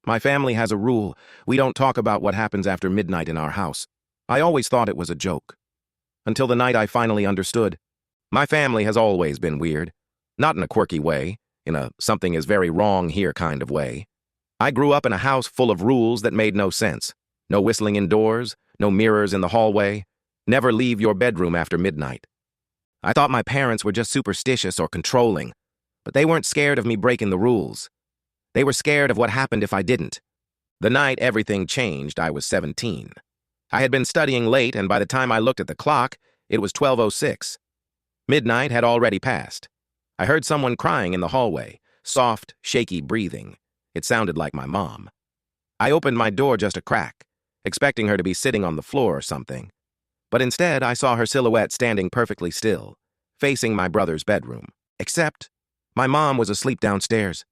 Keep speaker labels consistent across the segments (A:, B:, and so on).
A: My family has a rule. We don't talk about what happens after midnight in our house. I always thought it was a joke. Until the night I finally understood. My family has always been weird. Not in a quirky way, in a something is very wrong here kind of way. I grew up in a house full of rules that made no sense. No whistling indoors, no mirrors in the hallway. Never leave your bedroom after midnight. I thought my parents were just superstitious or controlling, but they weren't scared of me breaking the rules. They were scared of what happened if I didn't. The night everything changed, I was 17. I had been studying late, and by the time I looked at the clock, it was 12:06. Midnight had already passed. I heard someone crying in the hallway, soft, shaky breathing. It sounded like my mom. I opened my door just a crack, expecting her to be sitting on the floor or something. But instead, I saw her silhouette standing perfectly still, facing my brother's bedroom. Except, my mom was asleep downstairs.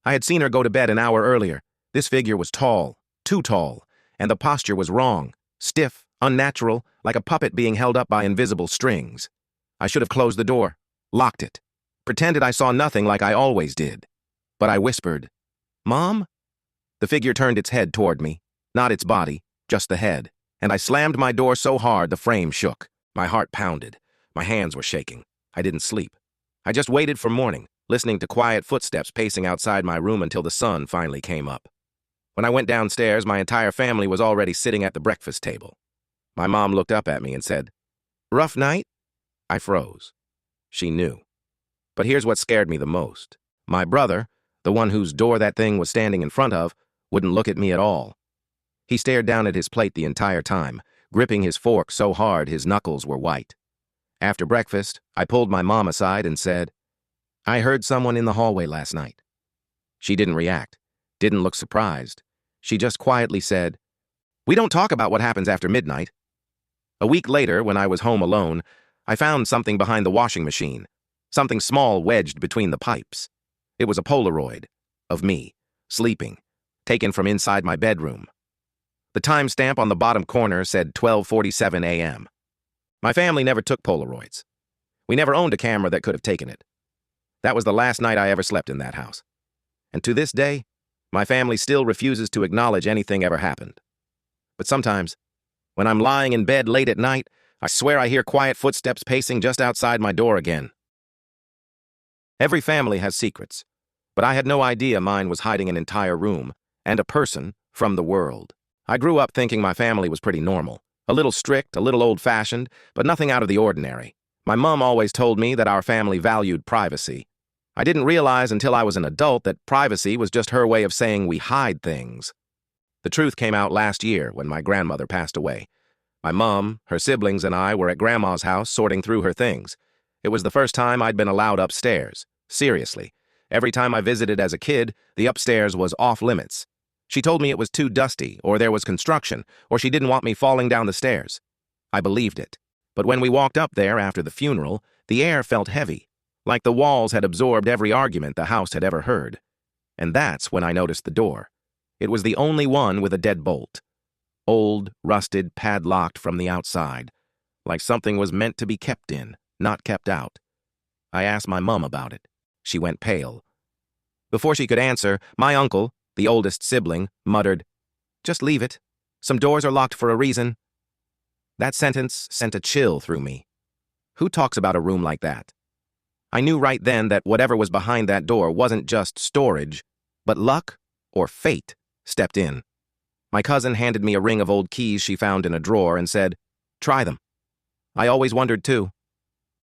A: I had seen her go to bed an hour earlier. This figure was tall, too tall, and the posture was wrong, stiff, unnatural, like a puppet being held up by invisible strings. I should have closed the door, locked it, pretended I saw nothing like I always did. But I whispered, "Mom?" The figure turned its head toward me, not its body, just the head, and I slammed my door so hard the frame shook. My heart pounded. My hands were shaking. I didn't sleep. I just waited for morning, listening to quiet footsteps pacing outside my room until the sun finally came up. When I went downstairs, my entire family was already sitting at the breakfast table. My mom looked up at me and said, "Rough night?" I froze. She knew. But here's what scared me the most. My brother, the one whose door that thing was standing in front of, wouldn't look at me at all. He stared down at his plate the entire time, gripping his fork so hard his knuckles were white. After breakfast, I pulled my mom aside and said, "I heard someone in the hallway last night." She didn't react, didn't look surprised. She just quietly said, "We don't talk about what happens after midnight." A week later, when I was home alone, I found something behind the washing machine, something small wedged between the pipes. It was a Polaroid of me, sleeping, taken from inside my bedroom. The timestamp on the bottom corner said 12:47 a.m. My family never took Polaroids. We never owned a camera that could have taken it. That was the last night I ever slept in that house. And to this day, my family still refuses to acknowledge anything ever happened. But sometimes, when I'm lying in bed late at night, I swear I hear quiet footsteps pacing just outside my door again. Every family has secrets, but I had no idea mine was hiding an entire room and a person from the world. I grew up thinking my family was pretty normal, a little strict, a little old-fashioned, but nothing out of the ordinary. My mom always told me that our family valued privacy. I didn't realize until I was an adult that privacy was just her way of saying we hide things. The truth came out last year when my grandmother passed away. My mom, her siblings, and I were at Grandma's house sorting through her things. It was the first time I'd been allowed upstairs. Seriously. Every time I visited as a kid, the upstairs was off limits. She told me it was too dusty, or there was construction, or she didn't want me falling down the stairs. I believed it. But when we walked up there after the funeral, the air felt heavy, like the walls had absorbed every argument the house had ever heard. And that's when I noticed the door. It was the only one with a deadbolt. Old, rusted, padlocked from the outside, like something was meant to be kept in, not kept out. I asked my mom about it. She went pale. Before she could answer, my uncle, the oldest sibling, muttered, "Just leave it. Some doors are locked for a reason." That sentence sent a chill through me. Who talks about a room like that? I knew right then that whatever was behind that door wasn't just storage, but luck or fate stepped in. My cousin handed me a ring of old keys she found in a drawer and said, "Try them." I always wondered too.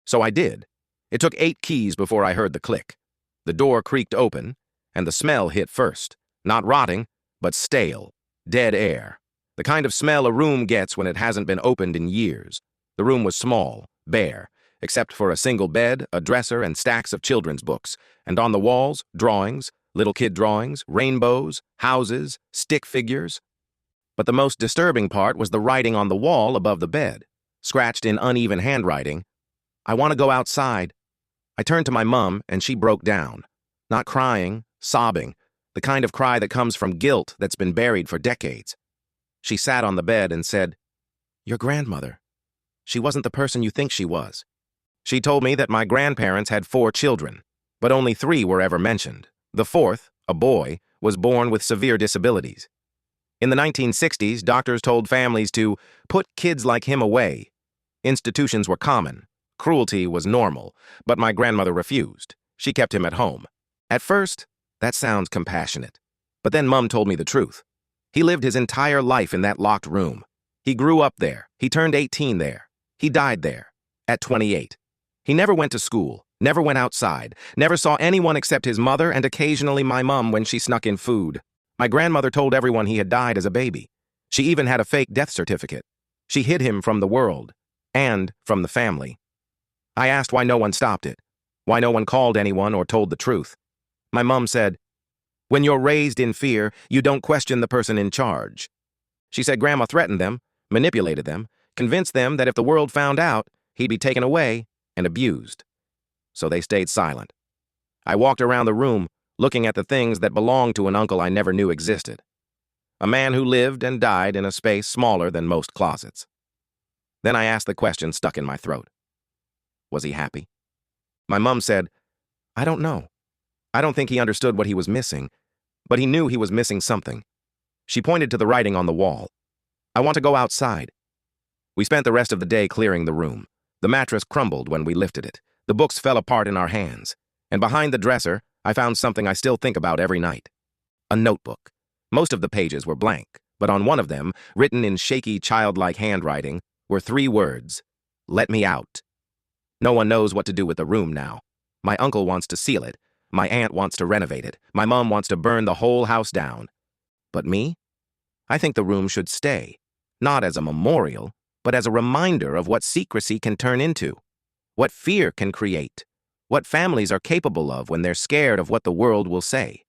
A: So I did. It took 8 keys before I heard the click. The door creaked open, and the smell hit first. Not rotting, but stale, dead air. The kind of smell a room gets when it hasn't been opened in years. The room was small, bare, except for a single bed, a dresser, and stacks of children's books. And on the walls, drawings, little kid drawings, rainbows, houses, stick figures. But the most disturbing part was the writing on the wall above the bed, scratched in uneven handwriting. "I want to go outside." I turned to my mom, and she broke down. Not crying, sobbing, the kind of cry that comes from guilt that's been buried for decades. She sat on the bed and said, "Your grandmother. She wasn't the person you think she was." She told me that my grandparents had 4 children, but only 3 were ever mentioned. The 4th, a boy, was born with severe disabilities. In the 1960s, doctors told families to put kids like him away. Institutions were common. Cruelty was normal, but my grandmother refused. She kept him at home. At first, that sounds compassionate. But then Mum told me the truth. He lived his entire life in that locked room. He grew up there. He turned 18 there. He died there, at 28. He never went to school, never went outside, never saw anyone except his mother and occasionally my mum when she snuck in food. My grandmother told everyone he had died as a baby. She even had a fake death certificate. She hid him from the world and from the family. I asked why no one stopped it, why no one called anyone or told the truth. My mum said, "When you're raised in fear, you don't question the person in charge." She said Grandma threatened them, manipulated them, convinced them that if the world found out, he'd be taken away and abused. So they stayed silent. I walked around the room, looking at the things that belonged to an uncle I never knew existed. A man who lived and died in a space smaller than most closets. Then I asked the question stuck in my throat. Was he happy? My mum said, "I don't know. I don't think he understood what he was missing, but he knew he was missing something." She pointed to the writing on the wall. "I want to go outside." We spent the rest of the day clearing the room. The mattress crumbled when we lifted it. The books fell apart in our hands. And behind the dresser, I found something I still think about every night. A notebook. Most of the pages were blank, but on one of them, written in shaky, childlike handwriting, were 3 words: "Let me out." No one knows what to do with the room now. My uncle wants to seal it. My aunt wants to renovate it. My mom wants to burn the whole house down. But me? I think the room should stay. Not as a memorial, but as a reminder of what secrecy can turn into, what fear can create, what families are capable of when they're scared of what the world will say.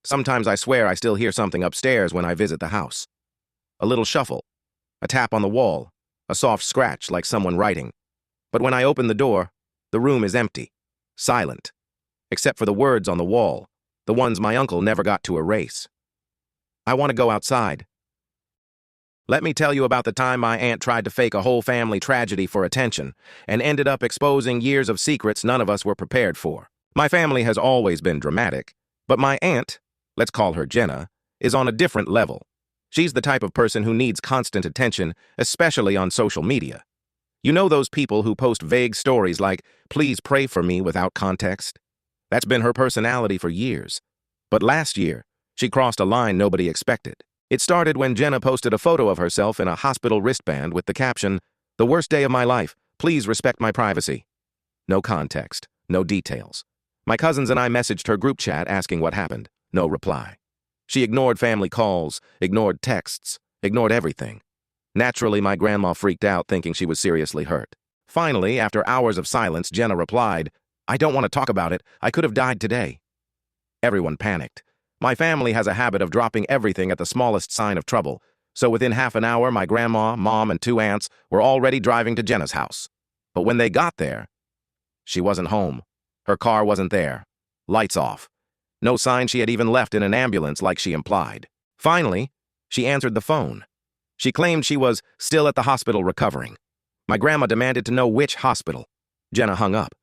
A: Sometimes I swear I still hear something upstairs when I visit the house. A little shuffle, a tap on the wall, a soft scratch like someone writing. But when I open the door, the room is empty, silent, except for the words on the wall, the ones my uncle never got to erase. I want to go outside. Let me tell you about the time my aunt tried to fake a whole family tragedy for attention and ended up exposing years of secrets none of us were prepared for. My family has always been dramatic, but my aunt, let's call her Jenna, is on a different level. She's the type of person who needs constant attention, especially on social media. You know those people who post vague stories like, "Please pray for me," without context? That's been her personality for years. But last year, she crossed a line nobody expected. It started when Jenna posted a photo of herself in a hospital wristband with the caption, "The worst day of my life. Please respect my privacy." No context, no details. My cousins and I messaged her group chat asking what happened. No reply. She ignored family calls, ignored texts, ignored everything. Naturally, my grandma freaked out thinking she was seriously hurt. Finally, after hours of silence, Jenna replied, "I don't want to talk about it. I could have died today." Everyone panicked. My family has a habit of dropping everything at the smallest sign of trouble, so within half an hour, my grandma, mom, and 2 aunts were already driving to Jenna's house. But when they got there, she wasn't home. Her car wasn't there. Lights off. No sign she had even left in an ambulance like she implied. Finally, she answered the phone. She claimed she was still at the hospital recovering. My grandma demanded to know which hospital. Jenna hung up.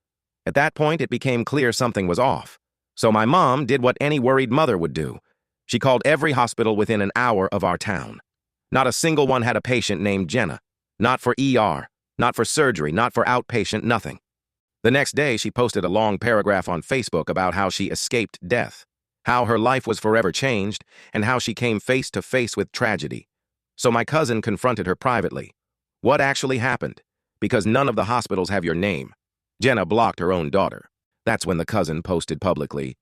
A: At that point, it became clear something was off. So my mom did what any worried mother would do. She called every hospital within an hour of our town. Not a single one had a patient named Jenna. Not for ER, not for surgery, not for outpatient, nothing. The next day, she posted a long paragraph on Facebook about how she escaped death, how her life was forever changed, and how she came face to face with tragedy. So my cousin confronted her privately. What actually happened? Because none of the hospitals have your name. Jenna blocked her own daughter. That's when the cousin posted publicly,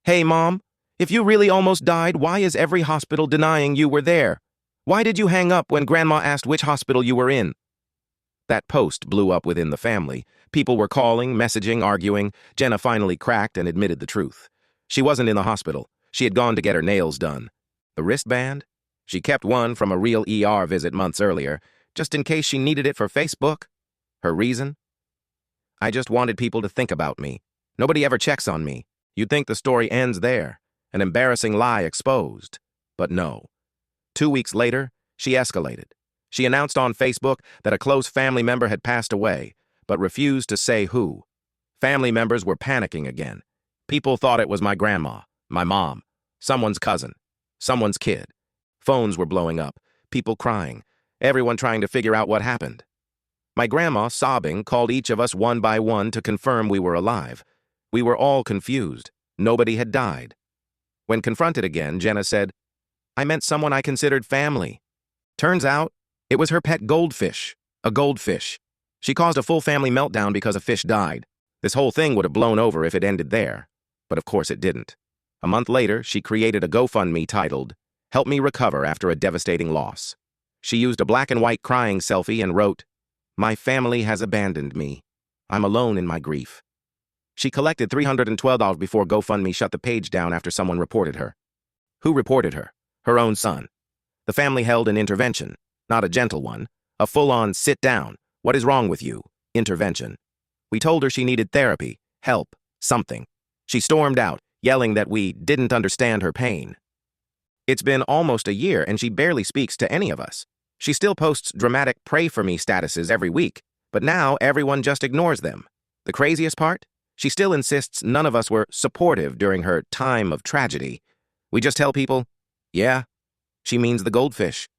A: "Hey, Mom, if you really almost died, why is every hospital denying you were there? Why did you hang up when Grandma asked which hospital you were in?" That post blew up within the family. People were calling, messaging, arguing. Jenna finally cracked and admitted the truth. She wasn't in the hospital. She had gone to get her nails done. The wristband? She kept one from a real ER visit months earlier, just in case she needed it for Facebook. Her reason? "I just wanted people to think about me. Nobody ever checks on me. You'd think the story ends there, an embarrassing lie exposed. But no. 2 weeks later, she escalated. She announced on Facebook that a close family member had passed away, but refused to say who. Family members were panicking again. People thought it was my grandma, my mom. Someone's cousin. Someone's kid. Phones were blowing up. People crying. Everyone trying to figure out what happened. My grandma, sobbing, called each of us one by one to confirm we were alive. We were all confused. Nobody had died. When confronted again, Jenna said, "I meant someone I considered family." Turns out, it was her pet goldfish. A goldfish. She caused a full family meltdown because a fish died. This whole thing would have blown over if it ended there. But of course it didn't. A month later, she created a GoFundMe titled, "Help Me Recover After a Devastating Loss." She used a black and white crying selfie and wrote, "My family has abandoned me. I'm alone in my grief." She collected $312 before GoFundMe shut the page down after someone reported her. Who reported her? Her own son. The family held an intervention, not a gentle one, a full-on sit down, what is wrong with you, intervention. We told her she needed therapy, help, something. She stormed out, yelling that we didn't understand her pain. It's been almost a year and she barely speaks to any of us. She still posts dramatic pray for me statuses every week, but now everyone just ignores them. The craziest part? She still insists none of us were supportive during her time of tragedy. We just tell people, yeah, she means the goldfish.